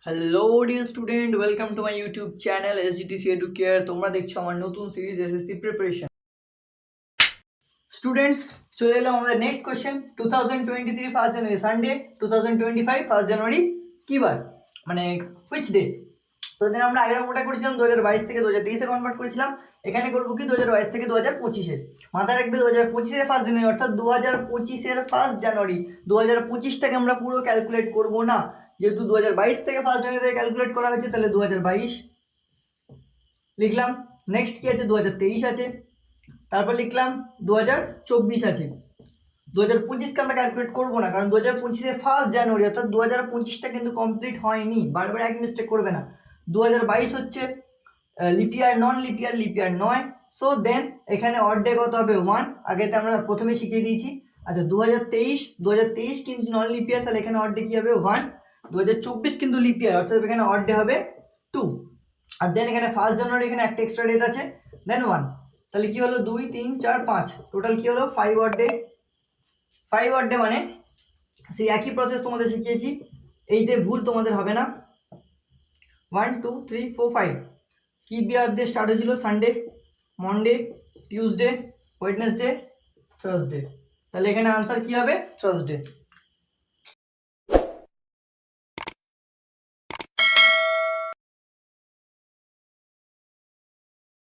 Hello dear student, welcome to my YouTube channel SGTC Educare. তোমরা দেখছো আমার নতুন সিরিজ এসএসসি প্রিপারেশন। স্টুডেন্টস, চলে এলাম আমাদের next question. 2023 first January Sunday, 2025 first January কি বার, মানে হুইচ ডে? তো দেন আমরা আগের অঙ্কটা করেছিলাম 2022 থেকে 2023-এ কনভার্ট করেছিলাম। এখানে করবো কি 2022 থেকে 2025-এ। মাথায় রাখবে 2025-এর ফার্স্ট জানুয়ারি, অর্থাৎ 2025-এর ফার্স্ট জানুয়ারি। 2025টাকে আমরা পুরো ক্যালকুলেট করবো না, যেহেতু 2022 থেকে ফার্স্ট জানুয়ারি ক্যালকুলেট করা হয়েছে, তাহলে 2022 লিখলাম। নেক্সট কি আছে, 2023 আছে, তারপর লিখলাম 2024 আছে। 2025কে আমরা ক্যালকুলেট করবো না, কারণ 2025-এ ফার্স্ট জানুয়ারি, অর্থাৎ 2025টা কিন্তু কমপ্লিট হয়নি। বারবার এক মিস্টেক করবে না। 2022 হচ্ছে লিপিয়ার, নন লিপিয়ার নয়। সো দেন এখানে অড ডে কত হবে, 1। আগেতে আমরা প্রথমে শিখিয়ে দিয়েছি। আচ্ছা, 2023 কিন্তু নন লিপিয়ার, তাহলে এখানে অড ডে কি হবে, 1। 2024 কিন্তু লিপিয়ার, অর্থাৎ এখানে অড ডে হবে 2। আর দেন এখানে ফার্স্ট জানুয়ারি, এখানে একটা এক্সট্রা ডেট আছে, দেন 1। তাহলে কি হলো, 2 3 4 5, টোটাল কি হলো 5 অড ডে। 5 অড ডে মানে সেই একই প্রসেস তোমাদের শিখিয়েছি, এইতে ভুল তোমাদের হবে না। 1 2 3 4 5 কি দিয়ে স্টার্ট হয়েছিল, Sunday, Monday, Tuesday, Wednesday, Thursday. তাহলে এখানে আনসার কি হবে, থার্সডে।